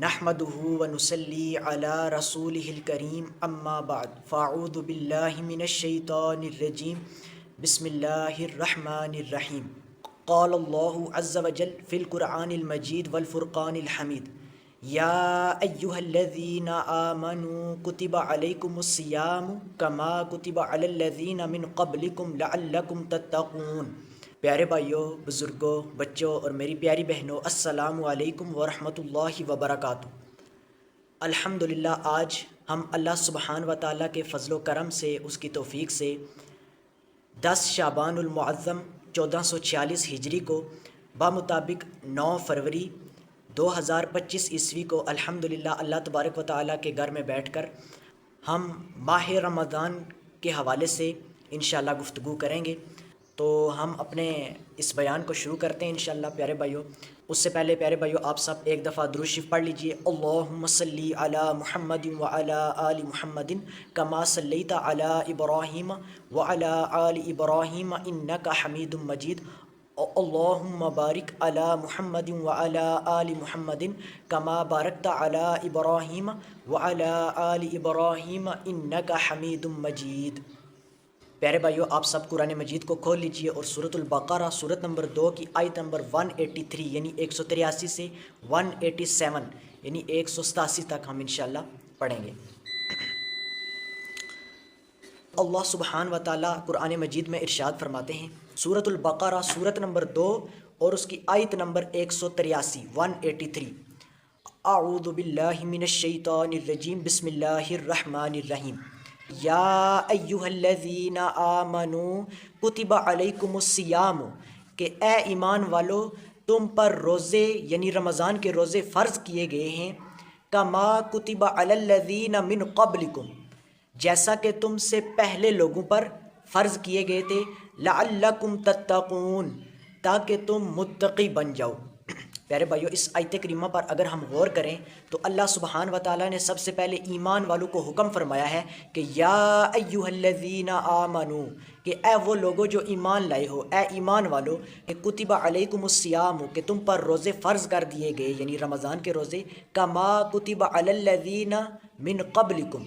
نحمده ونصلي على رسوله الكريم اما بعد فاعوذ بالله من الشيطان الرجيم بسم الله الرحمن الرحيم قال الله عز وجل في القرآن المجيد والفرقان الحميد يا أيها الذين آمنوا كتب عليكم الصيام كما كتب على الذين من قبلكم لعلكم تتقون۔ پیارے بھائیوں، بزرگوں، بچوں اور میری پیاری بہنوں، السلام علیکم ورحمۃ اللہ وبرکاتہ۔ الحمدللہ آج ہم اللہ سبحانہ و تعالیٰ کے فضل و کرم سے، اس کی توفیق سے 10 شعبان المعظم 1446 ہجری کو بمطابق 9 فروری 2025 عیسوی کو الحمدللہ اللہ تبارک و تعالیٰ کے گھر میں بیٹھ کر ہم ماہ رمضان کے حوالے سے انشاءاللہ گفتگو کریں گے۔ تو ہم اپنے اس بیان کو شروع کرتے ہیں انشاءاللہ پیارے بھائیوں۔ اس سے پہلے پیارے بھائیوں آپ سب ایک دفعہ درود شریف پڑھ لیجئے۔ اللہم صلی علی محمد وعلی آل محمد کما صلیت علی ابراہیم وعلی آل ابراہیم انک حمید مجید۔ اللہم بارک علی محمد وعلی آل محمد کما بارکت علی ابراہیم وعلی آل ابراہیم انک حمید مجید۔ پیارے بھائیوں آپ سب قرآن مجید کو کھول لیجئے اور سورۃ البقرہ سورت نمبر 2 کی آیت نمبر 183 یعنی 183 سے 187 یعنی 187 تک ہم انشاءاللہ پڑھیں گے۔ اللہ سبحانہ و تعالیٰ قرآن مجید میں ارشاد فرماتے ہیں، سورۃ البقرہ سورت نمبر 2 اور اس کی آیت نمبر 183 اعوذ باللہ من الشیطان الرجیم بسم اللہ الرحمن الرحیم۔ یا ایہا الذین آمنوا کتب علیکم الصیام، کہ اے ایمان والو تم پر روزے یعنی رمضان کے روزے فرض کیے گئے ہیں، کما کتب علی الذین من قبلکم، جیسا کہ تم سے پہلے لوگوں پر فرض کیے گئے تھے، لعلکم تتقون، تاکہ تم متقی بن جاؤ۔ پیارے بھائیو اس آیت کریمہ پر اگر ہم غور کریں تو اللہ سبحانہ و تعالیٰ نے سب سے پہلے ایمان والوں کو حکم فرمایا ہے کہ یا ایہا الذین آمنو، کہ اے وہ لوگو جو ایمان لائے ہو، اے ایمان والو، کہ کتب علیکم الصیام، کہ تم پر روزے فرض کر دیے گئے یعنی رمضان کے روزے، کما کتب علی الذین من قبلکم،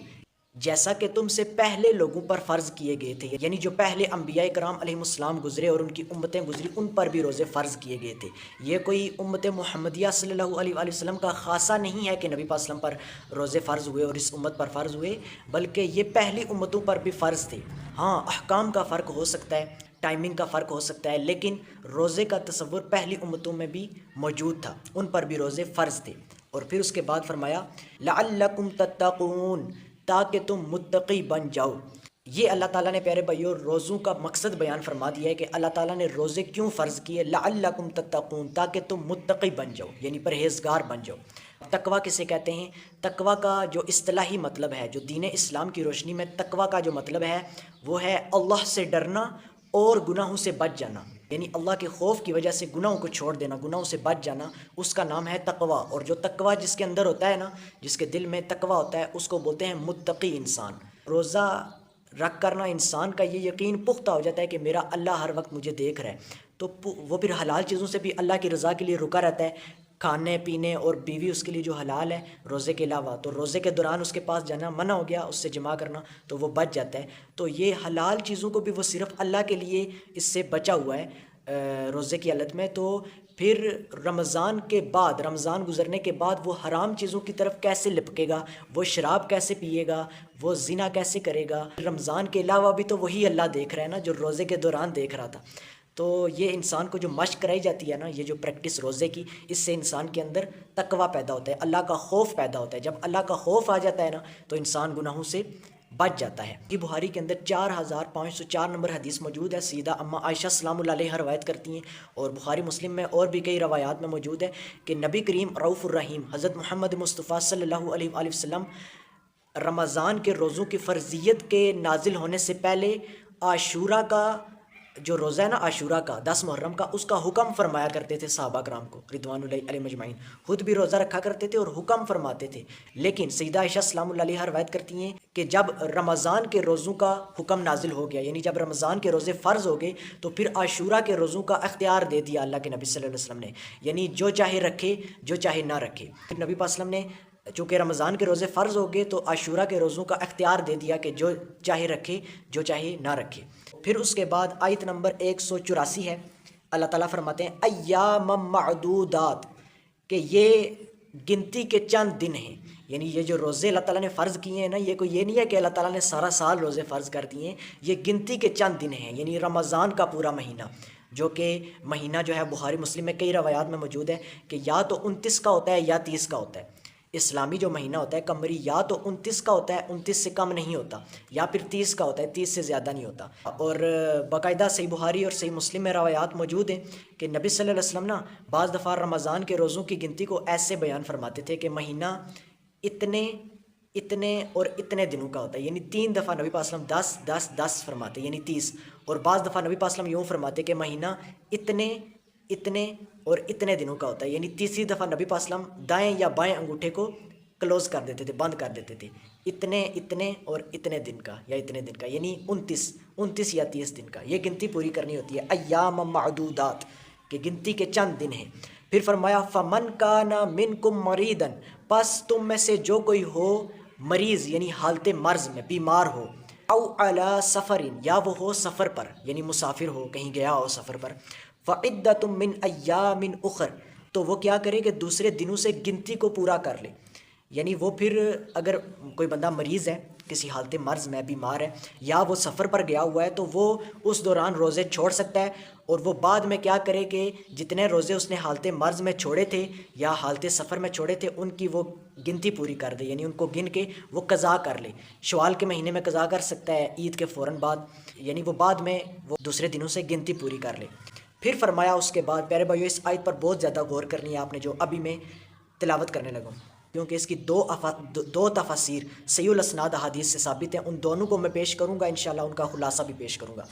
جیسا کہ تم سے پہلے لوگوں پر فرض کیے گئے تھے، یعنی جو پہلے انبیاء کرام علیہ السلام گزرے اور ان کی امتیں گزری ان پر بھی روزے فرض کیے گئے تھے۔ یہ کوئی امت محمدیہ صلی اللہ علیہ وآلہ وسلم کا خاصہ نہیں ہے کہ نبی پاک صلی اللہ علیہ وسلم پر روزے فرض ہوئے اور اس امت پر فرض ہوئے، بلکہ یہ پہلی امتوں پر بھی فرض تھے۔ ہاں احکام کا فرق ہو سکتا ہے، ٹائمنگ کا فرق ہو سکتا ہے، لیکن روزے کا تصور پہلی امتوں میں بھی موجود تھا، ان پر بھی روزے فرض تھے۔ اور پھر اس کے بعد فرمایا لعلکم تتقون، تاکہ تم متقی بن جاؤ۔ یہ اللہ تعالیٰ نے پیارے بھائیوں روزوں کا مقصد بیان فرما دیا ہے کہ اللہ تعالیٰ نے روزے کیوں فرض کیے، لعلکم تتقون، تاکہ تم متقی بن جاؤ یعنی پرہیزگار بن جاؤ۔ تقویٰ کسے کہتے ہیں؟ تقویٰ کا جو اصطلاحی مطلب ہے، جو دین اسلام کی روشنی میں تقویٰ کا جو مطلب ہے وہ ہے اللہ سے ڈرنا اور گناہوں سے بچ جانا، یعنی اللہ کے خوف کی وجہ سے گناہوں کو چھوڑ دینا، گناہوں سے بچ جانا، اس کا نام ہے تقویٰ۔ اور جو تقویٰ جس کے اندر ہوتا ہے نا، جس کے دل میں تقویٰ ہوتا ہے، اس کو بولتے ہیں متقی انسان۔ روزہ رکھ کرنا انسان کا یہ یقین پختہ ہو جاتا ہے کہ میرا اللہ ہر وقت مجھے دیکھ رہا ہے، تو وہ پھر حلال چیزوں سے بھی اللہ کی رضا کے لیے رکا رہتا ہے، کھانے پینے اور بیوی اس کے لیے جو حلال ہے روزے کے علاوہ، تو روزے کے دوران اس کے پاس جانا منع ہو گیا، اس سے جمع کرنا، تو وہ بچ جاتا ہے۔ تو یہ حلال چیزوں کو بھی وہ صرف اللہ کے لیے اس سے بچا ہوا ہے روزے کی حالت میں۔ تو پھر رمضان کے بعد، رمضان گزرنے کے بعد وہ حرام چیزوں کی طرف کیسے لپکے گا، وہ شراب کیسے پیے گا، وہ زنا کیسے کرے گا؟ رمضان کے علاوہ بھی تو وہی اللہ دیکھ رہا ہے نا جو روزے کے دوران دیکھ رہا تھا۔ تو یہ انسان کو جو مشق کرائی جاتی ہے نا، یہ جو پریکٹس روزے کی، اس سے انسان کے اندر تقویٰ پیدا ہوتا ہے، اللہ کا خوف پیدا ہوتا ہے۔ جب اللہ کا خوف آ جاتا ہے نا تو انسان گناہوں سے بچ جاتا ہے۔ یہ بخاری کے اندر 4504 نمبر حدیث موجود ہے، سیدہ اما عائشہ سلام اللہ علیہ روایت کرتی ہیں، اور بخاری مسلم میں اور بھی کئی روایات میں موجود ہے کہ نبی کریم رؤوف الرحیم حضرت محمد مصطفیٰ صلی اللہ علیہ وآلہ وسلم رمضان کے روزوں کی فرضیت کے نازل ہونے سے پہلے عاشورہ کا جو روزہ ہے نا عاشورہ کا 10 محرم کا، اس کا حکم فرمایا کرتے تھے صحابہ کرام کو رضوان اللہ علیہ مجمعین، خود بھی روزہ رکھا کرتے تھے اور حکم فرماتے تھے۔ لیکن سیدہ عائشہ سلام اللہ علیہ روایت کرتی ہیں کہ جب رمضان کے روزوں کا حکم نازل ہو گیا، یعنی جب رمضان کے روزے فرض ہو گئے، تو پھر عاشورہ کے روزوں کا اختیار دے دیا اللہ کے نبی صلی اللہ علیہ وسلم نے، یعنی جو چاہے رکھے جو چاہے نہ رکھے۔ پھر نبی پاک صلی اللہ علیہ وسلم نے چونکہ رمضان کے روزے فرض ہو گئے تو عاشورہ کے روزوں کا اختیار دے دیا کہ جو چاہے رکھے جو چاہے نہ رکھے۔ پھر اس کے بعد آیت نمبر 184 ہے، اللہ تعالیٰ فرماتے ہیں ایام معدودات، کہ یہ گنتی کے چند دن ہیں، یعنی یہ جو روزے اللہ تعالیٰ نے فرض کیے ہیں نا، یہ کوئی یہ نہیں ہے کہ اللہ تعالیٰ نے سارا سال روزے فرض کر دیے ہیں، یہ گنتی کے چند دن ہیں، یعنی رمضان کا پورا مہینہ، جو کہ مہینہ جو ہے بخاری مسلم میں کئی روایات میں موجود ہے کہ یا تو 29 کا ہوتا ہے یا 30 کا ہوتا ہے۔ اسلامی جو مہینہ ہوتا ہے قمری یا تو 29 کا ہوتا ہے، 29 سے کم نہیں ہوتا، یا پھر 30 کا ہوتا ہے، 30 سے زیادہ نہیں ہوتا۔ اور باقاعدہ صحیح بخاری اور صحیح مسلم میں روایات موجود ہیں کہ نبی صلی اللہ علیہ وسلم نا بعض دفعہ رمضان کے روزوں کی گنتی کو ایسے بیان فرماتے تھے کہ مہینہ اتنے اور اتنے دنوں کا ہوتا ہے، یعنی 3 دفعہ نبی پاک صلی اللہ علیہ وسلم 10 10 10 فرماتے، یعنی 30، اور بعض دفعہ نبی پاک صلی اللہ علیہ وسلم یوں فرماتے کہ مہینہ اتنے اور اتنے دنوں کا ہوتا ہے، یعنی تیسری دفعہ نبی پاک صلی اللہ علیہ وسلم دائیں یا بائیں انگوٹھے کو کلوز کر دیتے تھے، بند کر دیتے تھے، اتنے اور اتنے دن کا یا اتنے دن کا، یعنی 29 یا 30 دن کا، یہ گنتی پوری کرنی ہوتی ہے۔ ایام معدودات کہ گنتی کے چند دن ہیں۔ پھر فرمایا فمن کان منکم مریضا، پس تم میں سے جو کوئی ہو مریض یعنی حالت مرض میں بیمار ہو، او علی سفر یا وہ ہو سفر پر یعنی مسافر ہو کہیں گیا ہو سفر پر، فعدۃ من ایام اخر، تو وہ کیا کرے کہ دوسرے دنوں سے گنتی کو پورا کر لے، یعنی وہ پھر اگر کوئی بندہ مریض ہے کسی حالت مرض میں بیمار ہے یا وہ سفر پر گیا ہوا ہے تو وہ اس دوران روزے چھوڑ سکتا ہے، اور وہ بعد میں کیا کرے کہ جتنے روزے اس نے حالت مرض میں چھوڑے تھے یا حالت سفر میں چھوڑے تھے ان کی وہ گنتی پوری کر دے، یعنی ان کو گن کے وہ قضا کر لے۔ شوال کے مہینے میں قضا کر سکتا ہے عید کے فوراً بعد، یعنی وہ بعد میں وہ دوسرے دنوں سے گنتی پوری کر لے۔ پھر فرمایا اس کے بعد پیارے بھائیو اس آیت پر بہت زیادہ غور کرنی ہے آپ نے جو ابھی میں تلاوت کرنے لگا ہوں، کیونکہ اس کی دو تفاسیر صحیح الاسناد احادیث سے ثابت ہیں، ان دونوں کو میں پیش کروں گا انشاءاللہ، ان کا خلاصہ بھی پیش کروں گا۔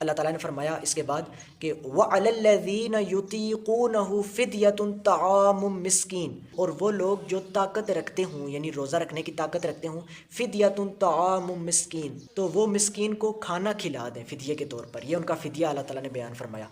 اللہ تعالیٰ نے فرمایا اس کے بعد کہ وَعَلَى الَّذِينَ يُطِيقُونَهُ فِدْيَةٌ طَعَامٌ مِّسْكِينٌ، اور وہ لوگ جو طاقت رکھتے ہوں یعنی روزہ رکھنے کی طاقت رکھتے ہوں، فِدْيَةٌ طَعَامٌ مِّسْكِينٌ، تو وہ مسکین کو کھانا کھلا دیں فدیے کے طور پر، یہ ان کا فدیہ اللہ تعالیٰ نے بیان فرمایا،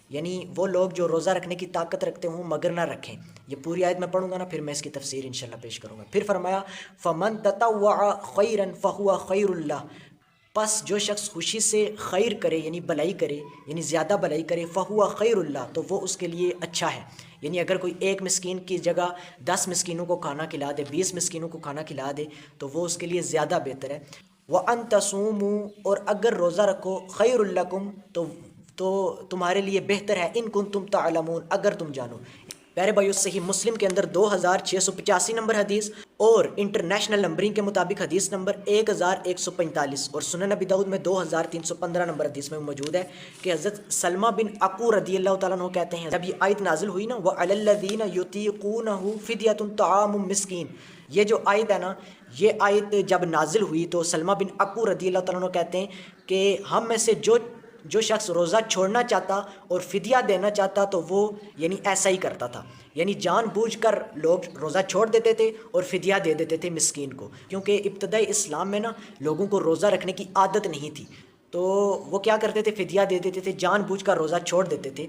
یعنی وہ لوگ جو روزہ رکھنے کی طاقت رکھتے ہوں مگر نہ رکھیں۔ یہ پوری آیت میں پڑھوں گا نا، پھر میں اس کی تفسیر انشاءاللہ پیش کروں گا۔ پھر فرمایا فَمَن تَطَوَّعَ خَيْرًا فَهُوَ خَيْرٌ لَّهُ، پس جو شخص خوشی سے خیر کرے یعنی بلائی کرے یعنی زیادہ بلائی کرے، فَهُوَ خَيْرٌ لَّهُ، تو وہ اس کے لیے اچھا ہے، یعنی اگر کوئی ایک مسکین کی جگہ 10 مسکینوں کو کھانا کھلا دے، 20 مسکینوں کو کھانا کھلا دے تو وہ اس کے لیے زیادہ بہتر ہے۔ وَأَن تَصُومُوا، اور اگر روزہ رکھو، خَيْرٌ لَّكُمْ، تو تمہارے لیے بہتر ہے، ان کنتم تعلمون، اگر تم جانو۔ پیارے بھائیو صحیح مسلم کے اندر 2685 نمبر حدیث اور انٹرنیشنل نمبرنگ کے مطابق حدیث نمبر 1145 اور سنن ابی داؤد میں 2315 نمبر حدیث میں موجود ہے کہ حضرت سلمہ بن عقو رضی اللہ تعالیٰ عنہ کہتے ہیں جب یہ آیت نازل ہوئی نا وَعَلَى الَّذِينَ يُطِيقُونَهُ فِدْيَةٌ طَعَامٌ مِّسْكِينٌ، یہ جو آیت ہے نا، یہ آیت جب نازل ہوئی تو سلمہ بن عقو رضی اللہ تعالیٰ عنہ کہتے ہیں کہ ہم میں سے جو شخص روزہ چھوڑنا چاہتا اور فدیہ دینا چاہتا تو وہ یعنی ایسا ہی کرتا تھا، یعنی جان بوجھ کر لوگ روزہ چھوڑ دیتے تھے اور فدیہ دے دیتے تھے مسکین کو، کیونکہ ابتدائی اسلام میں نا لوگوں کو روزہ رکھنے کی عادت نہیں تھی، تو وہ کیا کرتے تھے، فدیہ دے دیتے تھے، جان بوجھ کر روزہ چھوڑ دیتے تھے۔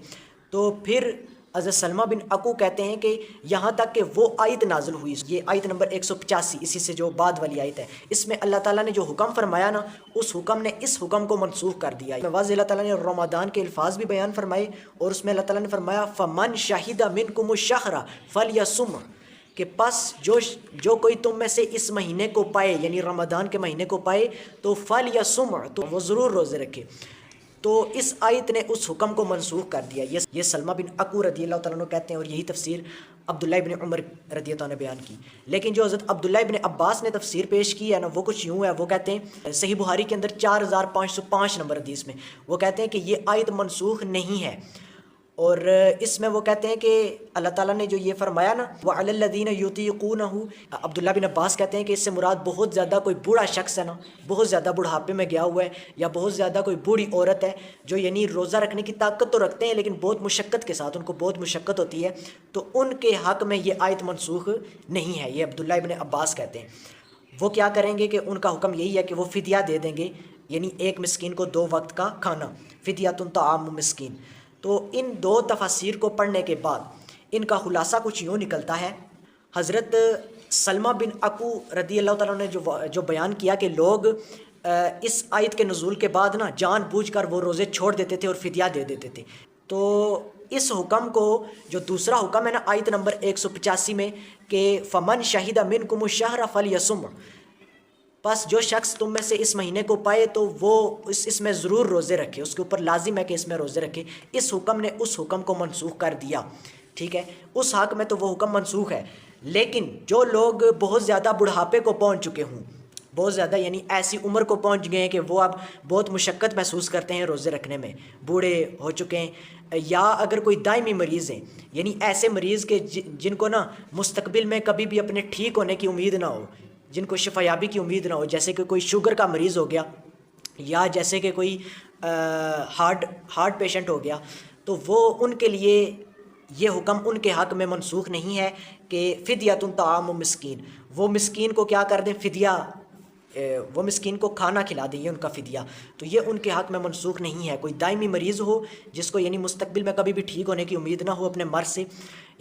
تو پھر حضرت سلمہ بن عقو کہتے ہیں کہ یہاں تک کہ وہ آیت نازل ہوئی، یہ آیت نمبر 185 اسی سے جو بعد والی آیت ہے، اس میں اللہ تعالیٰ نے جو حکم فرمایا نا اس حکم نے اس حکم کو منسوخ کر دیا۔ واضح اللہ تعالیٰ نے رمضان کے الفاظ بھی بیان فرمائے اور اس میں اللہ تعالیٰ نے فرمایا فَمَن شَهِدَ مِنْكُمُ الشَّهْرَ فَلْيَصُمْ، کہ پس جو کوئی تم میں سے اس مہینے کو پائے یعنی رمضان کے مہینے کو پائے تو فَلْيَصُمْ، تو وہ ضرور روزے رکھے۔ تو اس آیت نے اس حکم کو منسوخ کر دیا۔ یہ سلمہ بن عقو رضی اللہ تعالیٰ عنہ کہتے ہیں اور یہی تفسیر عبداللہ ابن عمر رضی اللہ عنہ نے بیان کی، لیکن جو حضرت عبداللہ ابن عباس نے تفسیر پیش کی ہے نا وہ کچھ یوں ہے، وہ کہتے ہیں صحیح بخاری کے اندر 4505 نمبر حدیث میں وہ کہتے ہیں کہ یہ آیت منسوخ نہیں ہے، اور اس میں وہ کہتے ہیں کہ اللہ تعالیٰ نے جو یہ فرمایا نا وَعَلَى الَّذِينَ يُطِيقُونَهُ، عبداللہ بن عباس کہتے ہیں کہ اس سے مراد بہت زیادہ کوئی بوڑھا شخص ہے نا، بہت زیادہ بڑھاپے میں گیا ہوا ہے، یا بہت زیادہ کوئی بوڑھی عورت ہے جو یعنی روزہ رکھنے کی طاقت تو رکھتے ہیں لیکن بہت مشقت کے ساتھ، ان کو بہت مشقت ہوتی ہے، تو ان کے حق میں یہ آیت منسوخ نہیں ہے، یہ عبداللہ بن عباس کہتے ہیں۔ وہ کیا کریں گے کہ ان کا حکم یہی ہے کہ وہ فدیہ دے دیں گے، یعنی ایک مسکین کو 2 وقت کا کھانا، فدیۃ طعام مسکین۔ تو ان 2 تفاسیر کو پڑھنے کے بعد ان کا خلاصہ کچھ یوں نکلتا ہے۔ حضرت سلمہ بن اکو رضی اللہ تعالیٰ نے جو بیان کیا کہ لوگ اس آیت کے نزول کے بعد نا جان بوجھ کر وہ روزے چھوڑ دیتے تھے اور فدیہ دے دیتے تھے، تو اس حکم کو جو دوسرا حکم ہے نا آیت نمبر 185 میں کہ فمن شہید منکم الشہر فلیصم، بس جو شخص تم میں سے اس مہینے کو پائے تو وہ اس میں ضرور روزے رکھے، اس کے اوپر لازم ہے کہ اس میں روزے رکھے۔ اس حکم نے اس حکم کو منسوخ کر دیا، ٹھیک ہے، اس حق میں تو وہ حکم منسوخ ہے۔ لیکن جو لوگ بہت زیادہ بڑھاپے کو پہنچ چکے ہوں، بہت زیادہ یعنی ایسی عمر کو پہنچ گئے ہیں کہ وہ اب بہت مشقت محسوس کرتے ہیں روزے رکھنے میں، بوڑھے ہو چکے ہیں، یا اگر کوئی دائمی مریض ہیں، یعنی ایسے مریض کے جن کو نا مستقبل میں کبھی بھی اپنے ٹھیک ہونے کی امید نہ ہو، جن کو شفا یابی کی امید نہ ہو، جیسے کہ کوئی شوگر کا مریض ہو گیا یا جیسے کہ کوئی ہارٹ پیشنٹ ہو گیا، تو وہ ان کے لیے یہ حکم ان کے حق میں منسوخ نہیں ہے کہ فدیۃ طعام مسکین، وہ مسکین کو کیا کر دیں، فدیہ، وہ مسکین کو کھانا کھلا دیں، یہ ان کا فدیہ، تو یہ ان کے حق میں منسوخ نہیں ہے۔ کوئی دائمی مریض ہو جس کو یعنی مستقبل میں کبھی بھی ٹھیک ہونے کی امید نہ ہو اپنے مرض سے،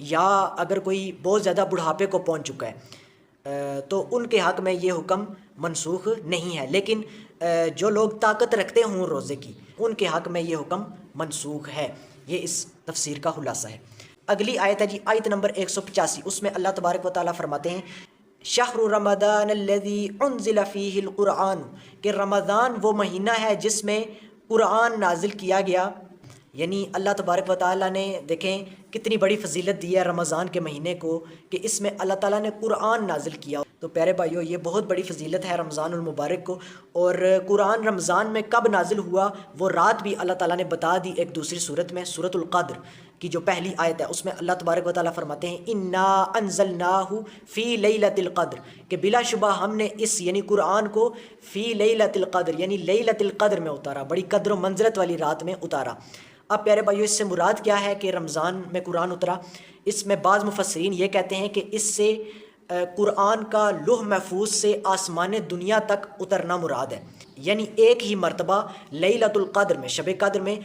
یا اگر کوئی بہت زیادہ بڑھاپے کو پہنچ چکا ہے، تو ان کے حق میں یہ حکم منسوخ نہیں ہے۔ لیکن جو لوگ طاقت رکھتے ہوں روزے کی، ان کے حق میں یہ حکم منسوخ ہے۔ یہ اس تفسیر کا خلاصہ ہے۔ اگلی آیت ہے جی آیت نمبر 185، اس میں اللہ تبارک و تعالیٰ فرماتے ہیں شہر رمضان الذی انزل فیہ القرآن، کہ رمضان وہ مہینہ ہے جس میں قرآن نازل کیا گیا، یعنی اللہ تبارک و تعالیٰ نے دیکھیں کتنی بڑی فضیلت دی ہے رمضان کے مہینے کو کہ اس میں اللہ تعالیٰ نے قرآن نازل کیا۔ تو پیارے بھائیو، یہ بہت بڑی فضیلت ہے رمضان المبارک کو، اور قرآن رمضان میں کب نازل ہوا وہ رات بھی اللہ تعالیٰ نے بتا دی ایک دوسری صورت میں، سورۃ القدر کی جو پہلی آیت ہے، اس میں اللہ تبارک و تعالیٰ فرماتے ہیں انا انزلناہ فی لیلۃ القدر، کہ بلا شبہ ہم نے اس یعنی قرآن کو فی لیلۃ القدر یعنی لیلۃ القدر میں اتارا، بڑی قدر و منزلت والی رات میں اتارا۔ اب پیارے بھائیو، اس سے مراد کیا ہے کہ رمضان میں قرآن اترا؟ اس میں بعض مفسرین یہ کہتے ہیں کہ اس سے قرآن کا لوح محفوظ سے آسمان دنیا تک اترنا مراد ہے، یعنی ایک ہی مرتبہ لیلۃ القدر میں، شب قدر میں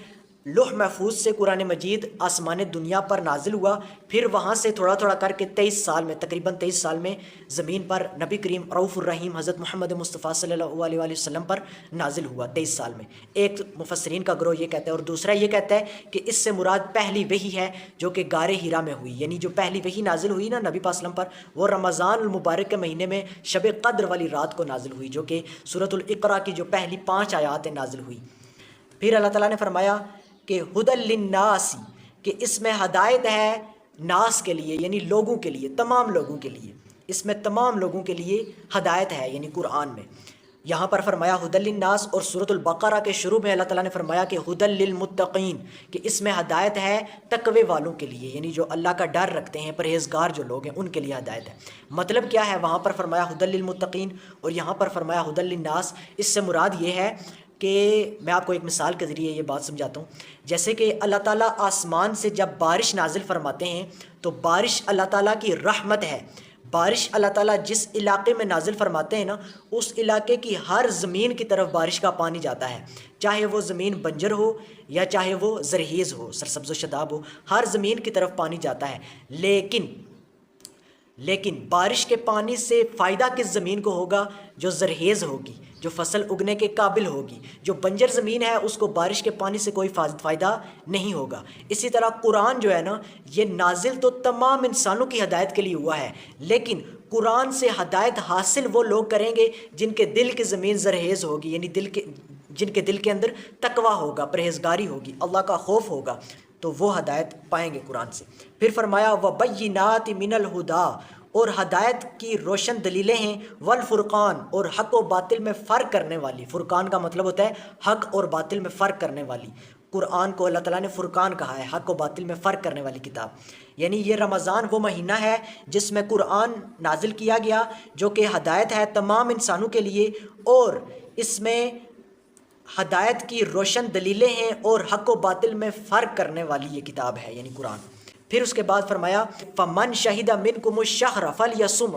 لوح محفوظ سے قرآن مجید آسمان دنیا پر نازل ہوا، پھر وہاں سے تھوڑا تھوڑا کر کے 23 سال میں، تقریباً 23 سال میں زمین پر نبی کریم رؤوف الرحیم حضرت محمد مصطفیٰ صلی اللہ علیہ وآلہ وسلم پر نازل ہوا 23 سال میں۔ ایک مفسرین کا گروہ یہ کہتا ہے، اور دوسرا یہ کہتا ہے کہ اس سے مراد پہلی وحی ہے جو کہ غار ہیرا میں ہوئی، یعنی جو پہلی وحی نازل ہوئی نا نبی پاک صلی اللہ علیہ وسلم پر، وہ رمضان المبارک کے مہینے میں شب قدر والی رات کو نازل ہوئی، جو کہ سورۃ الاقراء کی جو پہلی 5 آیات نازل ہوئی۔ پھر اللہ تعالیٰ نے فرمایا کہ ہدی للناس، کہ اس میں ہدایت ہے ناس کے لیے، یعنی لوگوں کے لیے، تمام لوگوں کے لیے، اس میں تمام لوگوں کے لیے ہدایت ہے، یعنی قرآن میں یہاں پر فرمایا ہدی للناس، اور سورۃ البقرہ کے شروع میں اللہ تعالیٰ نے فرمایا کہ ہدی للمتقین، کہ اس میں ہدایت ہے تقوی والوں کے لیے، یعنی جو اللہ کا ڈر رکھتے ہیں، پرہیزگار جو لوگ ہیں ان کے لیے ہدایت ہے۔ مطلب کیا ہے؟ وہاں پر فرمایا ہدی للمتقین اور یہاں پر فرمایا ہدی للناس۔ اس سے مراد یہ ہے کہ میں آپ کو ایک مثال کے ذریعے یہ بات سمجھاتا ہوں، جیسے کہ اللہ تعالیٰ آسمان سے جب بارش نازل فرماتے ہیں تو بارش اللہ تعالیٰ کی رحمت ہے، بارش اللہ تعالیٰ جس علاقے میں نازل فرماتے ہیں نا، اس علاقے کی ہر زمین کی طرف بارش کا پانی جاتا ہے، چاہے وہ زمین بنجر ہو یا چاہے وہ زرخیز ہو، سرسبز و شاداب ہو، ہر زمین کی طرف پانی جاتا ہے۔ لیکن بارش کے پانی سے فائدہ کس زمین کو ہوگا؟ جو زرخیز ہوگی، جو فصل اگنے کے قابل ہوگی۔ جو بنجر زمین ہے اس کو بارش کے پانی سے کوئی فائدہ نہیں ہوگا۔ اسی طرح قرآن جو ہے نا، یہ نازل تو تمام انسانوں کی ہدایت کے لیے ہوا ہے، لیکن قرآن سے ہدایت حاصل وہ لوگ کریں گے جن کے دل کی زمین زرخیز ہوگی، یعنی جن کے دل کے اندر تقویٰ ہوگا، پرہیزگاری ہوگی، اللہ کا خوف ہوگا، تو وہ ہدایت پائیں گے قرآن سے۔ پھر فرمایا وَبَيِّنَاتٍ مِّنَ الْهُدَىٰ، اور ہدایت کی روشن دلیلیں ہیں، والفرقان، اور حق و باطل میں فرق کرنے والی۔ فرقان کا مطلب ہوتا ہے حق اور باطل میں فرق کرنے والی۔ قرآن کو اللہ تعالیٰ نے فرقان کہا ہے، حق و باطل میں فرق کرنے والی کتاب. یعنی یہ رمضان وہ مہینہ ہے جس میں قرآن نازل کیا گیا، جو کہ ہدایت ہے تمام انسانوں کے لیے، اور اس میں ہدایت کی روشن دلیلیں ہیں اور حق و باطل میں فرق کرنے والی یہ کتاب ہے، یعنی قرآن. پھر اس کے بعد فرمایا فمن شہد منکم الشہر فلیصم،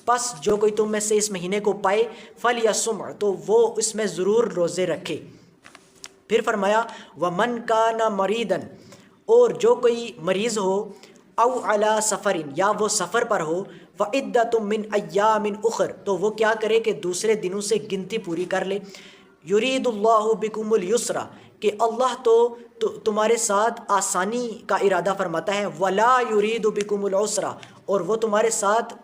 پس جو کوئی تم میں سے اس مہینے کو پائے فلیصم، تو وہ اس میں ضرور روزے رکھے. پھر فرمایا ومن کان مریضا، اور جو کوئی مریض ہو، او علی سفر، یا وہ سفر پر ہو، فعدۃ من ایام اخر، تو وہ کیا کرے کہ دوسرے دنوں سے گنتی پوری کر لے. یرید اللہ بکم اليسر، کہ اللہ تو تمہارے ساتھ آسانی کا ارادہ فرماتا ہے، ولا یرید بکم العسر، اور وہ تمہارے ساتھ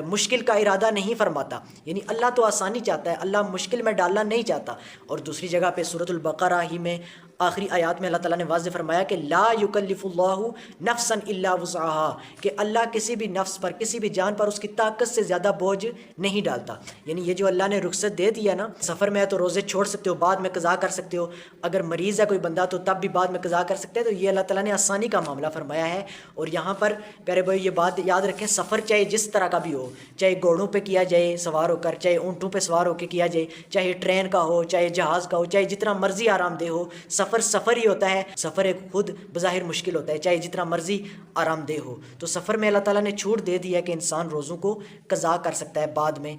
مشکل کا ارادہ نہیں فرماتا. یعنی اللہ تو آسانی چاہتا ہے، اللہ مشکل میں ڈالنا نہیں چاہتا. اور دوسری جگہ پہ سورۃ البقرہ ہی میں آخری آیات میں اللہ تعالیٰ نے واضح فرمایا کہ لا یکلف اللہ نفسا الا وسعها، کہ اللہ کسی بھی نفس پر، کسی بھی جان پر اس کی طاقت سے زیادہ بوجھ نہیں ڈالتا. یعنی یہ جو اللہ نے رخصت دے دیا نا، سفر میں ہے تو روزے چھوڑ سکتے ہو، بعد میں قضا کر سکتے ہو، اگر مریض ہے کوئی بندہ تو تب بھی بعد میں قضا کر سکتے ہیں. تو یہ اللہ تعالیٰ نے آسانی کا معاملہ فرمایا ہے. اور یہاں پر پیارے بھائی یہ بات یاد رکھیں، سفر چاہے جس طرح کا بھی ہو، چاہے گھوڑوں پہ کیا جائے سوار ہو کر، چاہے اونٹوں پہ سوار ہو کے کیا جائے، چاہے ٹرین کا ہو، چاہے جہاز کا ہو، چاہے جتنا مرضی آرام دہ ہو، سفر سفر ہی ہوتا ہے. سفر ایک خود بظاہر مشکل ہوتا ہے، چاہے جتنا مرضی آرام دہ ہو. تو سفر میں اللہ تعالیٰ نے چھوٹ دے دی ہے کہ انسان روزوں کو قضا کر سکتا ہے، بعد میں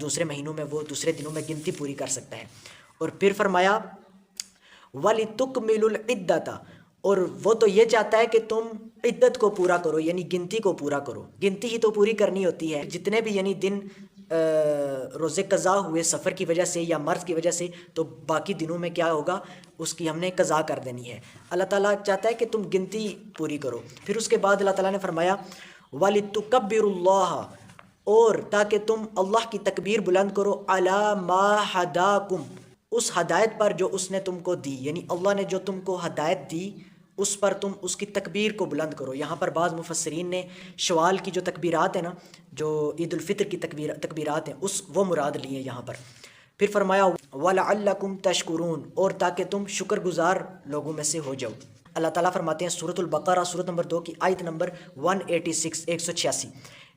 دوسرے مہینوں میں وہ دوسرے دنوں میں گنتی پوری کر سکتا ہے. اور پھر فرمایا وَلِتُكْمِلُ الْعِدَّةَ، اور وہ تو یہ چاہتا ہے کہ تم عدت کو پورا کرو، یعنی گنتی کو پورا کرو. گنتی ہی تو پوری کرنی ہوتی ہے. جتنے بھی یعنی دن روزے قضا ہوئے سفر کی وجہ سے یا مرض کی وجہ سے، تو باقی دنوں میں کیا ہوگا، اس کی ہم نے قضا کر دینی ہے. اللہ تعالیٰ چاہتا ہے کہ تم گنتی پوری کرو. پھر اس کے بعد اللہ تعالیٰ نے فرمایا وَلِتُكَبِّرُوا اللَّهَ، اور تاکہ تم اللہ کی تکبیر بلند کرو، عَلَى مَا هَدَاكُمْ، اس ہدایت پر جو اس نے تم کو دی. یعنی اللہ نے جو تم کو ہدایت دی اس پر تم اس کی تکبیر کو بلند کرو. یہاں پر بعض مفسرین نے شوال کی جو تکبیرات ہیں نا، جو عید الفطر کی تکبیرات ہیں، وہ مراد لی ہیں یہاں پر. پھر فرمایا وَلَعَلَّكُمْ تَشْكُرُونَ، اور تاکہ تم شکر گزار لوگوں میں سے ہو جاؤ. اللہ تعالیٰ فرماتے ہیں سورۃ البقرہ سورۃ نمبر 2 کی آیت نمبر 186 186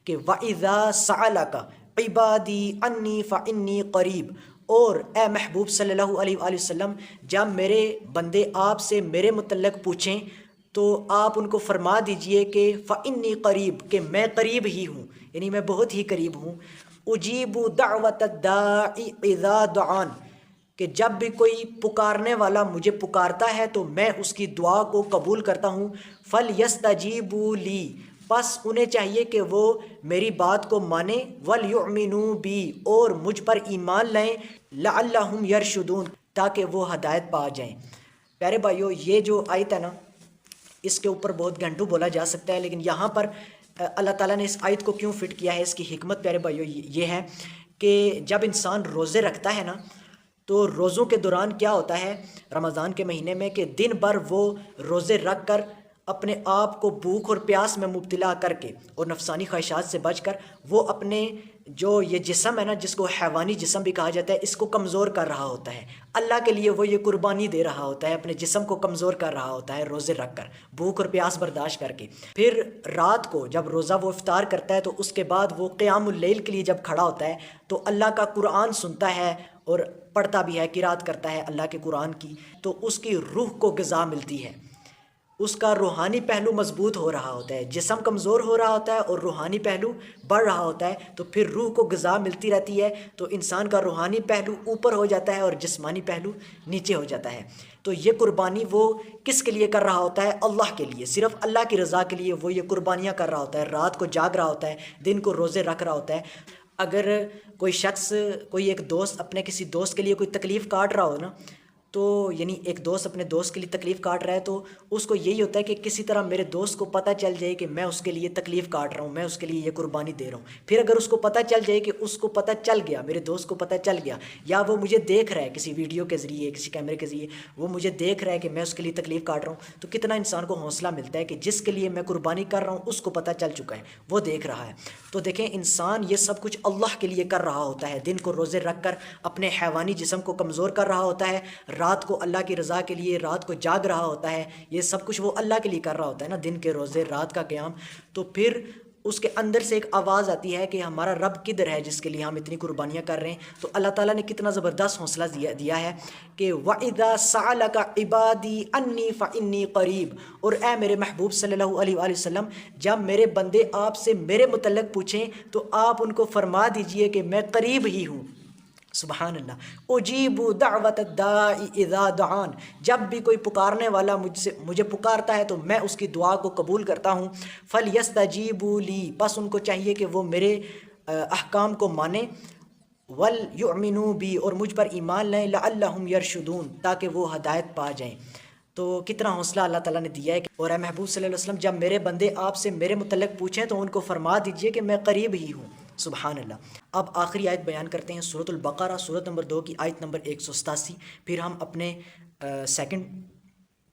کہ وَإِذَا سَأَلَكَ عِبَادِي عَنِّي فَإِنِّي قَرِيبٌ، اور اے محبوب صلی اللہ علیہ وآلہ وسلم، جب میرے بندے آپ سے میرے متعلق پوچھیں تو آپ ان کو فرما دیجئے کہ فَإِنِّي قریب، کہ میں قریب ہی ہوں، یعنی میں بہت ہی قریب ہوں. اجیب دعوت الداعی اذا دعان، کہ جب بھی کوئی پکارنے والا مجھے پکارتا ہے تو میں اس کی دعا کو قبول کرتا ہوں. فَلْيَسْتَجِيبُوا لِي، بس انہیں چاہیے کہ وہ میری بات کو مانیں، وَلْيُؤْمِنُوا بِي، اور مجھ پر ایمان لائیں، لَعَلَّهُمْ يَرْشُدُونَ، تاکہ وہ ہدایت پا جائیں. پیارے بھائیو، یہ جو آیت ہے نا، اس کے اوپر بہت گھنٹوں بولا جا سکتا ہے، لیکن یہاں پر اللہ تعالیٰ نے اس آیت کو کیوں فٹ کیا ہے، اس کی حکمت پیارے بھائیو یہ ہے کہ جب انسان روزے رکھتا ہے نا، تو روزوں کے دوران کیا ہوتا ہے رمضان کے مہینے میں، کہ دن بھر وہ روزے رکھ کر اپنے آپ کو بھوک اور پیاس میں مبتلا کر کے اور نفسانی خواہشات سے بچ کر وہ اپنے جو یہ جسم ہے نا، جس کو حیوانی جسم بھی کہا جاتا ہے، اس کو کمزور کر رہا ہوتا ہے. اللہ کے لیے وہ یہ قربانی دے رہا ہوتا ہے، اپنے جسم کو کمزور کر رہا ہوتا ہے روزے رکھ کر، بھوک اور پیاس برداشت کر کے. پھر رات کو جب روزہ وہ افطار کرتا ہے تو اس کے بعد وہ قیام اللیل کے لیے جب کھڑا ہوتا ہے تو اللہ کا قرآن سنتا ہے اور پڑھتا بھی ہے، قرات کرتا ہے اللہ کے قرآن کی، تو اس کی روح کو غذا ملتی ہے، اس کا روحانی پہلو مضبوط ہو رہا ہوتا ہے. جسم کمزور ہو رہا ہوتا ہے اور روحانی پہلو بڑھ رہا ہوتا ہے، تو پھر روح کو غذا ملتی رہتی ہے، تو انسان کا روحانی پہلو اوپر ہو جاتا ہے اور جسمانی پہلو نیچے ہو جاتا ہے. تو یہ قربانی وہ کس کے لیے کر رہا ہوتا ہے؟ اللہ کے لیے، صرف اللہ کی رضا کے لیے وہ یہ قربانیاں کر رہا ہوتا ہے. رات کو جاگ رہا ہوتا ہے، دن کو روزے رکھ رہا ہوتا ہے. اگر کوئی شخص، کوئی ایک دوست اپنے کسی دوست کے لیے کوئی تکلیف کاٹ رہا ہو نا، تو یعنی ایک دوست اپنے دوست کے لیے تکلیف کاٹ رہا ہے، تو اس کو یہی ہوتا ہے کہ کسی طرح میرے دوست کو پتہ چل جائے کہ میں اس کے لیے تکلیف کاٹ رہا ہوں، میں اس کے لیے یہ قربانی دے رہا ہوں. پھر اگر اس کو پتہ چل جائے کہ اس کو پتہ چل گیا، میرے دوست کو پتہ چل گیا، یا وہ مجھے دیکھ رہا ہے کسی ویڈیو کے ذریعے، کسی کیمرے کے ذریعے، وہ مجھے دیکھ رہا ہے کہ میں اس کے لیے تکلیف کاٹ رہا ہوں، تو کتنا انسان کو حوصلہ ملتا ہے کہ جس کے لیے میں قربانی کر رہا ہوں اس کو پتہ چل چکا ہے، وہ دیکھ رہا ہے. تو دیکھیں، انسان یہ سب کچھ اللہ کے لیے کر رہا ہوتا ہے، دن کو روزے رکھ کر اپنے حیوانی جسم کو کمزور کر رہا ہوتا ہے، رات کو اللہ کی رضا کے لیے رات کو جاگ رہا ہوتا ہے، یہ سب کچھ وہ اللہ کے لیے کر رہا ہوتا ہے نا، دن کے روزے، رات کا قیام، تو پھر اس کے اندر سے ایک آواز آتی ہے کہ ہمارا رب کدھر ہے جس کے لیے ہم اتنی قربانیاں کر رہے ہیں. تو اللہ تعالیٰ نے کتنا زبردست حوصلہ دیا ہے کہ وَإِذَا سَأَلَكَ عِبَادِي أَنِّي فَإِنِّي قَرِيب، اور اے میرے محبوب صلی اللہ علیہ وآلہ وسلم، جب میرے بندے آپ سے میرے متعلق پوچھیں تو آپ ان کو فرما دیجئے کہ میں قریب ہی ہوں. سبحان اللہ. اجیب دعوت الداعی اذا دعان، جب بھی کوئی پکارنے والا مجھے پکارتا ہے تو میں اس کی دعا کو قبول کرتا ہوں. فلیستجیبوا لی، بس ان کو چاہیے کہ وہ میرے احکام کو مانیں. ولیؤمنوا بی، اور مجھ پر ایمان لائیں. لعلہم یرشدون، تاکہ وہ ہدایت پا جائیں. تو کتنا حوصلہ اللہ تعالیٰ نے دیا ہے. اور اے محبوب صلی اللہ علیہ وسلم، جب میرے بندے آپ سے میرے متعلق پوچھیں تو ان کو فرما دیجئے کہ میں قریب ہی ہوں. سبحان اللہ. اب آخری آیت بیان کرتے ہیں، سورۃ البقرہ سورۃ نمبر 2 کی آیت نمبر 187. پھر ہم اپنے سیکنڈ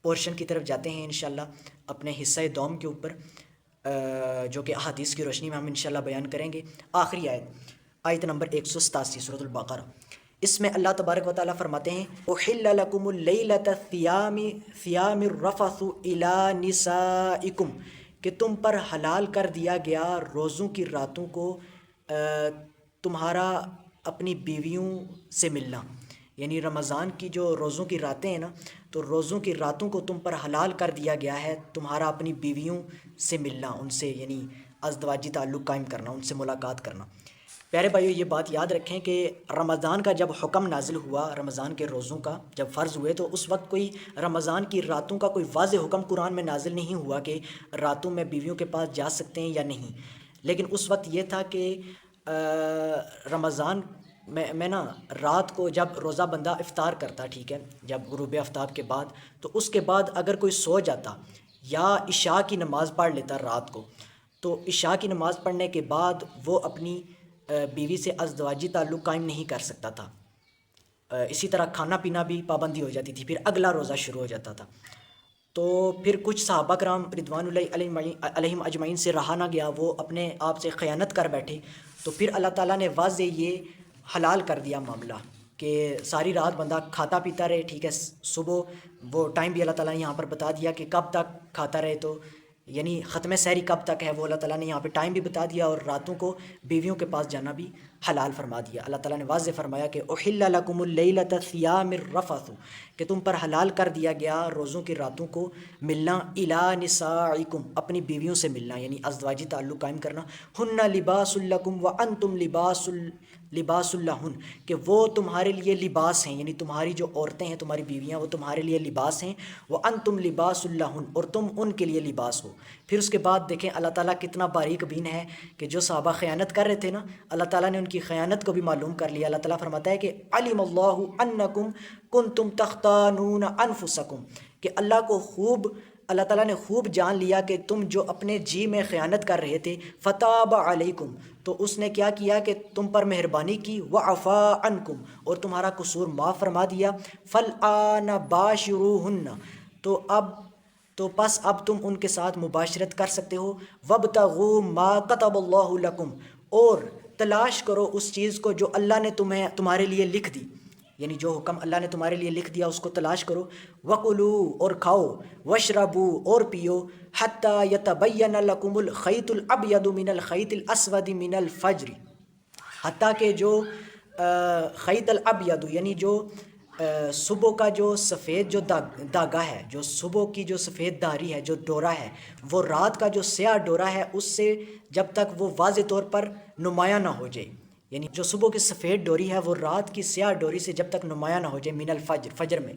پورشن کی طرف جاتے ہیں انشاءاللہ، اپنے حصہ دوم کے اوپر، جو کہ احادیث کی روشنی میں ہم انشاءاللہ بیان کریں گے. آخری آیت نمبر 187 سورۃ البقرہ. اس میں اللہ تبارک و تعالیٰ فرماتے ہیں احل لکم اللیلۃ الصیام الرفث الی نسائکم، کہ تم پر حلال کر دیا گیا روزوں کی راتوں کو تمہارا اپنی بیویوں سے ملنا. یعنی رمضان کی جو روزوں کی راتیں ہیں نا، تو روزوں کی راتوں کو تم پر حلال کر دیا گیا ہے تمہارا اپنی بیویوں سے ملنا، ان سے یعنی ازدواجی تعلق قائم کرنا، ان سے ملاقات کرنا. پیارے بھائیو، یہ بات یاد رکھیں کہ رمضان کا جب حکم نازل ہوا، رمضان کے روزوں کا جب فرض ہوئے، تو اس وقت کوئی رمضان کی راتوں کا کوئی واضح حکم قرآن میں نازل نہیں ہوا کہ راتوں میں بیویوں کے پاس جا سکتے ہیں یا نہیں. لیکن اس وقت یہ تھا کہ رمضان میں نا رات کو جب روزہ بندہ افطار کرتا، ٹھیک ہے، جب غروب آفتاب کے بعد، تو اس کے بعد اگر کوئی سو جاتا یا عشاء کی نماز پڑھ لیتا رات کو، تو عشاء کی نماز پڑھنے کے بعد وہ اپنی بیوی سے ازدواجی تعلق قائم نہیں کر سکتا تھا. اسی طرح کھانا پینا بھی پابندی ہو جاتی تھی، پھر اگلا روزہ شروع ہو جاتا تھا. تو پھر کچھ صحابہ کرام رضوان اللہ علیہم اجمعین سے رہا نہ گیا، وہ اپنے آپ سے خیانت کر بیٹھے. تو پھر اللہ تعالیٰ نے واضح یہ حلال کر دیا معاملہ کہ ساری رات بندہ کھاتا پیتا رہے، ٹھیک ہے، صبح وہ ٹائم بھی اللہ تعالیٰ نے یہاں پر بتا دیا کہ کب تک کھاتا رہے، تو یعنی ختم سحری کب تک ہے وہ اللہ تعالیٰ نے یہاں پہ ٹائم بھی بتا دیا، اور راتوں کو بیویوں کے پاس جانا بھی حلال فرما دیا. اللہ تعالیٰ نے واضح فرمایا کہ احل لکم اللیلۃ الصیام الرفث، کہ تم پر حلال کر دیا گیا روزوں کی راتوں کو ملنا، الی نسائکم، اپنی بیویوں سے ملنا، یعنی ازدواجی تعلق قائم کرنا. ہن لباس لکم وانتم لباس لہن، کہ وہ تمہارے لیے لباس ہیں، یعنی تمہاری جو عورتیں ہیں، تمہاری بیویاں، وہ تمہارے لیے لباس ہیں. وانتم لباس لہن، اور تم ان کے لیے لباس ہو. پھر اس کے بعد دیکھیں اللہ تعالیٰ کتنا باریک بین ہے کہ جو صحابہ خیانت کر رہے تھے نا، اللہ تعالیٰ نے ان کی خیانت کو بھی معلوم کر لیا. اللہ تعالیٰ فرماتا ہے کہ علم اللہ انکم کنتم تختانون انفسکم، کہ اللہ تعالیٰ نے خوب جان لیا کہ تم جو اپنے جی میں خیانت کر رہے تھے. فتاب علیکم، تو اس نے کیا کیا کہ تم پر مہربانی کی. وعفا عنکم، اور تمہارا قصور معاف فرما دیا. فالآن باشروہن، تو پس اب تم ان کے ساتھ مباشرت کر سکتے ہو. وابتغوا ما کتب اللہ لکم، اور تلاش کرو اس چیز کو جو اللہ نے تمہارے لیے لکھ دی، یعنی جو حکم اللہ نے تمہارے لیے لکھ دیا اس کو تلاش کرو. وَقُلُوا، اور کھاؤ. وَاشْرَبُوا، اور پیو. حَتَّى يَتَبَيَّنَ لَكُمُ الْخَيْطُ الْأَبْيَضُ مِنَ الْخَيْطِ الْأَسْوَدِ مِنَ الْفَجْرِ، حتیٰ کہ جو خیط الابید، یعنی جو صبح کا جو سفید جو داغا ہے، جو صبح کی جو سفید داری ہے، جو ڈورا ہے، وہ رات کا جو سیاہ ڈورا ہے اس سے جب تک وہ واضح طور پر نمایاں نہ ہو جائے، یعنی جو صبح کی سفید ڈوری ہے وہ رات کی سیاہ ڈوری سے جب تک نمایاں نہ ہو جائے. من الفجر، فجر میں.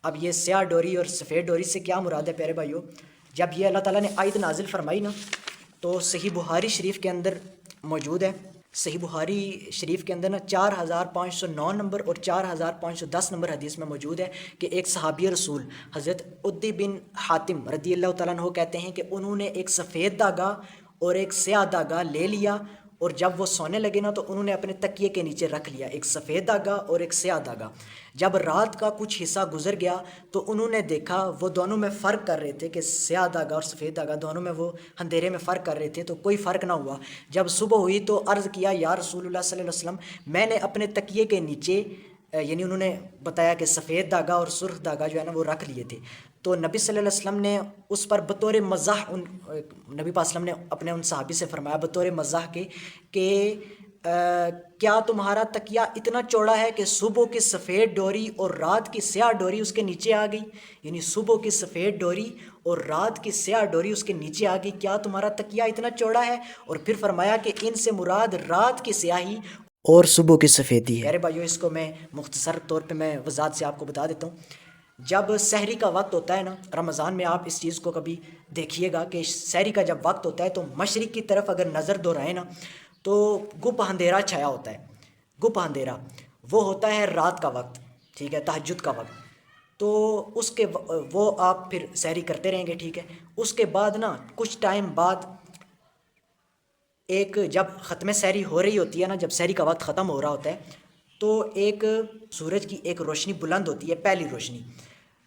اب یہ سیاہ ڈوری اور سفید ڈوری سے کیا مراد ہے پیارے بھائیو؟ جب یہ اللہ تعالیٰ نے آیت نازل فرمائی نا، تو صحیح بخاری شریف کے اندر موجود ہے، صحیح بخاری شریف کے اندر نا 4509 نمبر اور 4510 نمبر حدیث میں موجود ہے کہ ایک صحابی رسول حضرت عدی بن حاتم رضی اللہ تعالیٰ عنہ کہتے ہیں کہ انہوں نے ایک سفید داغا اور ایک سیاہ داغا لے لیا، اور جب وہ سونے لگے نا تو انہوں نے اپنے تکیے کے نیچے رکھ لیا، ایک سفید داغا اور ایک سیاہ داغا. جب رات کا کچھ حصہ گزر گیا تو انہوں نے دیکھا وہ دونوں میں فرق کر رہے تھے کہ سیاہ داغا اور سفید داغا دونوں میں وہ اندھیرے میں فرق کر رہے تھے، تو کوئی فرق نہ ہوا. جب صبح ہوئی تو عرض کیا یا رسول اللہ صلی اللہ علیہ وسلم، میں نے اپنے تکیے کے نیچے یعنی انہوں نے بتایا کہ سفید دھاگا اور سرخ دھاگا جو ہے نا وہ رکھ لیے تھے، تو نبی صلی اللہ علیہ وسلم نے اس پر بطور مزاح نبی پاک وسلم نے اپنے ان صحابی سے فرمایا بطور مزاح کے کہ کیا تمہارا تکیہ اتنا چوڑا ہے کہ صبح کی سفید ڈوری اور رات کی سیاہ ڈوری اس کے نیچے آ گئی؟ یعنی صبح کی سفید ڈوری اور رات کی سیاہ ڈوری اس کے نیچے آ گئی، کیا تمہارا تکیہ اتنا چوڑا ہے؟ اور پھر فرمایا کہ ان سے مراد رات کی سیاہی اور صبح کی سفیدی ہے۔ میرے بھائیو، اس کو میں مختصر طور پہ میں وضاحت سے آپ کو بتا دیتا ہوں۔ جب سحری کا وقت ہوتا ہے نا رمضان میں، آپ اس چیز کو کبھی دیکھیے گا کہ سحری کا جب وقت ہوتا ہے تو مشرق کی طرف اگر نظر دورائیں نا تو گپ اندھیرا چھایا ہوتا ہے۔ گپ اندھیرا وہ ہوتا ہے رات کا وقت، ٹھیک ہے، تہجد کا وقت۔ تو اس کے وہ آپ پھر سحری کرتے رہیں گے، ٹھیک ہے۔ اس کے بعد نا کچھ ٹائم بعد ایک جب ختم سحری ہو رہی ہوتی ہے نا، جب سحری کا وقت ختم ہو رہا ہوتا ہے تو ایک سورج کی ایک روشنی بلند ہوتی ہے، پہلی روشنی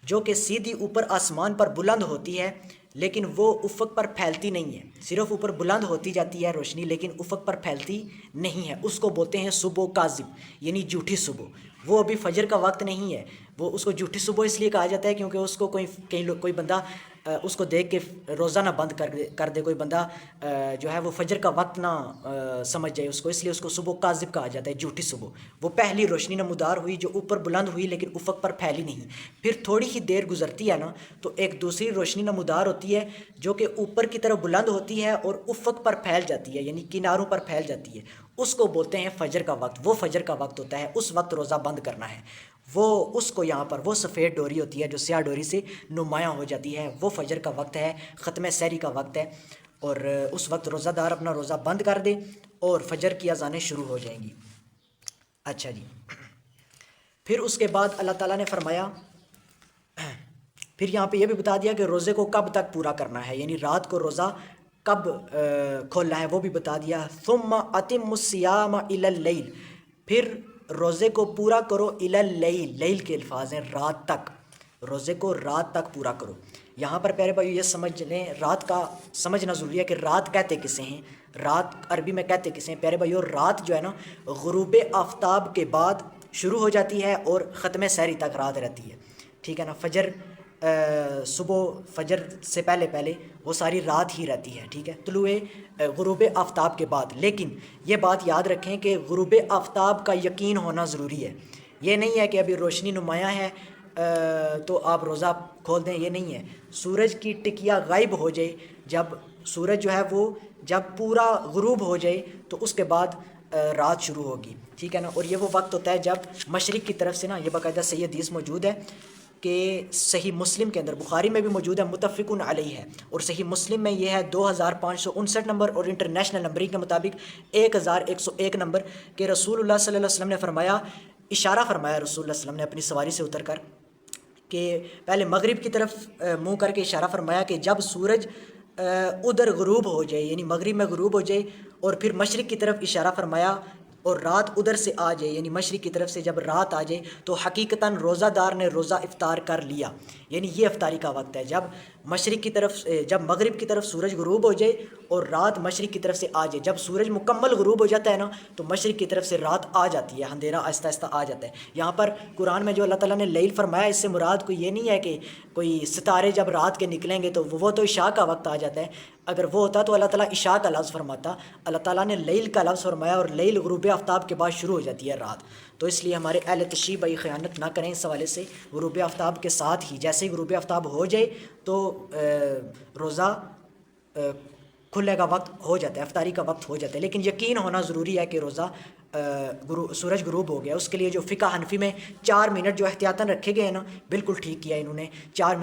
جو کہ سیدھی اوپر آسمان پر بلند ہوتی ہے، لیکن وہ افق پر پھیلتی نہیں ہے، صرف اوپر بلند ہوتی جاتی ہے روشنی لیکن افق پر پھیلتی نہیں ہے۔ اس کو بولتے ہیں صبح کاذب، یعنی جھوٹی صبح۔ وہ ابھی فجر کا وقت نہیں ہے، وہ اس کو جھوٹی صبح اس لیے کہا جاتا ہے کیونکہ اس کو کوئی بندہ اس کو دیکھ کے روزہ نہ بند کر دے، کوئی بندہ جو ہے وہ فجر کا وقت نہ سمجھ جائے اس کو، اس لیے اس کو صبح کاذب کہا جاتا ہے، جھوٹی صبح۔ وہ پہلی روشنی نمودار ہوئی جو اوپر بلند ہوئی لیکن افق پر پھیلی نہیں۔ پھر تھوڑی ہی دیر گزرتی ہے نا تو ایک دوسری روشنی نمودار ہوتی ہے جو کہ اوپر کی طرف بلند ہوتی ہے اور افق پر پھیل جاتی ہے، یعنی کناروں پر پھیل جاتی ہے۔ اس کو بولتے ہیں فجر کا وقت۔ وہ فجر کا وقت ہوتا ہے، اس وقت روزہ بند کرنا ہے۔ وہ اس کو یہاں پر وہ سفید ڈوری ہوتی ہے جو سیاہ ڈوری سے نمایاں ہو جاتی ہے، وہ فجر کا وقت ہے، ختم سحری کا وقت ہے، اور اس وقت روزہ دار اپنا روزہ بند کر دے اور فجر کی اذانیں شروع ہو جائیں گی۔ اچھا جی، پھر اس کے بعد اللہ تعالیٰ نے فرمایا، پھر یہاں پہ یہ بھی بتا دیا کہ روزے کو کب تک پورا کرنا ہے، یعنی رات کو روزہ کب کھولنا ہے وہ بھی بتا دیا۔ ثم اتم الصیام الی اللیل، پھر روزے کو پورا کرو الی اللیل، لیل کے الفاظ ہیں رات تک، روزے کو رات تک پورا کرو۔ یہاں پر پیارے بھائی یہ سمجھ لیں، رات کا سمجھنا ضروری ہے کہ رات کہتے کسے ہیں، رات عربی میں کہتے کسے ہیں پیارے بھائی؟ اور رات جو ہے نا غروب آفتاب کے بعد شروع ہو جاتی ہے اور ختم سحری تک رات رہتی ہے، ٹھیک ہے نا۔ فجر صبح فجر سے پہلے وہ ساری رات ہی رہتی ہے، ٹھیک ہے، طلوع غروب آفتاب کے بعد۔ لیکن یہ بات یاد رکھیں کہ غروب آفتاب کا یقین ہونا ضروری ہے۔ یہ نہیں ہے کہ ابھی روشنی نمایاں ہے تو آپ روزہ کھول دیں، یہ نہیں ہے۔ سورج کی ٹکیا غائب ہو جائے، جب سورج جو ہے وہ جب پورا غروب ہو جائے تو اس کے بعد رات شروع ہوگی، ٹھیک ہے نا۔ اور یہ وہ وقت ہوتا ہے جب مشرق کی طرف سے نا، یہ باقاعدہ صحیح حدیث موجود ہے کہ صحیح مسلم کے اندر، بخاری میں بھی موجود ہے، متفقن علیہ ہے، اور صحیح مسلم میں یہ ہے 2559 نمبر، اور انٹرنیشنل نمبرنگ کے مطابق 1101 نمبر، کہ رسول اللہ صلی اللہ علیہ وسلم نے فرمایا، اشارہ فرمایا رسول اللہ صلی اللہ علیہ وسلم نے اپنی سواری سے اتر کر، کہ پہلے مغرب کی طرف منہ کر کے اشارہ فرمایا کہ جب سورج ادھر غروب ہو جائے، یعنی مغرب میں غروب ہو جائے، اور پھر مشرق کی طرف اشارہ فرمایا اور رات ادھر سے آ جائے، یعنی مشرق کی طرف سے جب رات آ جائے تو حقیقتاً روزہ دار نے روزہ افطار کر لیا، یعنی یہ افطاری کا وقت ہے، جب مشرق کی طرف جب مغرب کی طرف سورج غروب ہو جائے اور رات مشرق کی طرف سے آ جائے۔ جب سورج مکمل غروب ہو جاتا ہے نا تو مشرق کی طرف سے رات آ جاتی ہے، اندھیرا آہستہ آہستہ آ جاتا ہے۔ یہاں پر قرآن میں جو اللہ تعالیٰ نے لیل فرمایا، اس سے مراد کوئی یہ نہیں ہے کہ کوئی ستارے جب رات کے نکلیں گے تو وہ تو عشاء کا وقت آ جاتا ہے۔ اگر وہ ہوتا تو اللہ تعالیٰ عشاء کا لفظ فرماتا، اللہ تعالیٰ نے لیل کا لفظ فرمایا، اور لیل غروب آفتاب کے بعد شروع ہو جاتی ہے رات۔ تو اس لیے ہمارے اہل تشریح بھائی خیانت نہ کریں اس حوالے سے، غروب آفتاب کے ساتھ ہی جیسے ہی غروب آفتاب ہو جائے تو روزہ کھلنے کا وقت ہو جاتا ہے، افطاری کا وقت ہو جاتا ہے، لیکن یقین ہونا ضروری ہے کہ روزہ سورج غروب ہو گیا۔ اس کے لیے جو فقہ حنفی میں 4 منٹ جو احتیاطاً رکھے گئے ہیں نا، بالکل ٹھیک کیا انہوں نے، 4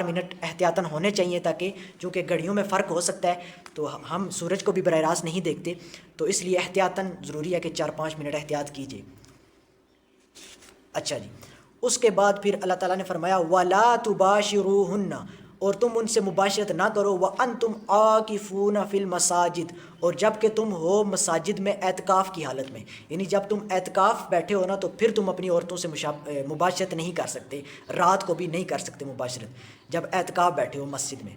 منٹ احتیاطاً ہونے چاہیے، تاکہ چونکہ گھڑیوں میں فرق ہو سکتا ہے تو ہم سورج کو بھی براہ راست نہیں دیکھتے، تو اس لیے احتیاطاً ضروری ہے کہ 4-5 منٹ احتیاط کیجیے۔ اچھا جی، اس کے بعد پھر اللہ تعالیٰ نے فرمایا وَلَا تُبَاشِرُوهُنَّ، اور تم ان سے مباشرت نہ کرو، وَأَنْتُمْ عَاكِفُونَ فِي الْمَسَاجِدِ، اور جب کہ تم ہو مساجد میں اعتکاف کی حالت میں، یعنی جب تم اعتکاف بیٹھے ہو نا تو پھر تم اپنی عورتوں سے مباشرت نہیں کر سکتے، رات کو بھی نہیں کر سکتے مباشرت جب اعتکاف بیٹھے ہو مسجد میں۔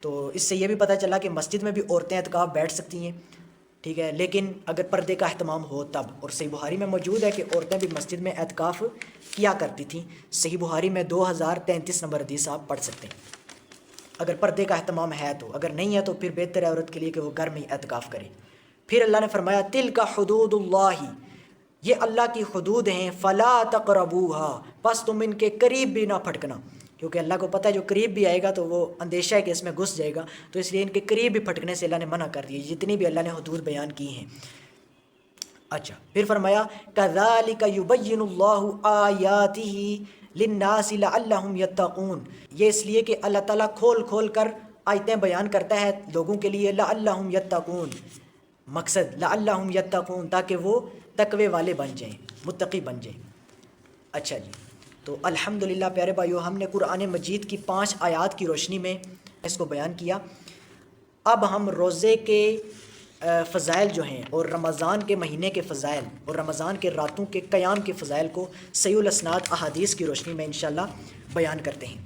تو اس سے یہ بھی پتہ چلا کہ مسجد میں بھی عورتیں اعتکاف بیٹھ سکتی ہیں، ٹھیک ہے، لیکن اگر پردے کا اہتمام ہو تب. اور صحیح بخاری میں موجود ہے کہ عورتیں بھی مسجد میں اعتکاف کیا کرتی تھیں. صحیح بخاری میں 2033 نمبر حدیث آپ پڑھ سکتے ہیں اگر پردے کا اہتمام ہے تو. اگر نہیں ہے تو پھر بہتر ہے عورت کے لیے کہ وہ گھر میں ہی اعتکاف کرے. پھر اللہ نے فرمایا تلک حدود اللہ، یہ اللہ کی حدود ہیں، فلا تقربوها، بس تم ان کے قریب بھی نہ پھٹکنا. کیونکہ اللہ کو پتہ ہے جو قریب بھی آئے گا تو وہ اندیشہ ہے کہ اس میں گھس جائے گا، تو اس لیے ان کے قریب بھی پھٹکنے سے اللہ نے منع کر دیا جتنی بھی اللہ نے حدود بیان کی ہیں. اچھا پھر فرمایا کذالک یبین اللہ آیاتہ للناس لعلہم یتقون، یہ اس لیے کہ اللہ تعالیٰ کھول کھول کر آیتیں بیان کرتا ہے لوگوں کے لیے، لعلہم یتقون، مقصد لعلہم یتقون تاکہ وہ تقوی والے بن جائیں، متقی بن جائیں. اچھا جی، تو الحمدللہ پیارے بھائیو، ہم نے قرآن مجید کی 5 آیات کی روشنی میں اس کو بیان کیا. اب ہم روزے کے فضائل جو ہیں اور رمضان کے مہینے کے فضائل اور رمضان کے راتوں کے قیام کے فضائل کو صحیح الاسناد احادیث کی روشنی میں انشاءاللہ بیان کرتے ہیں.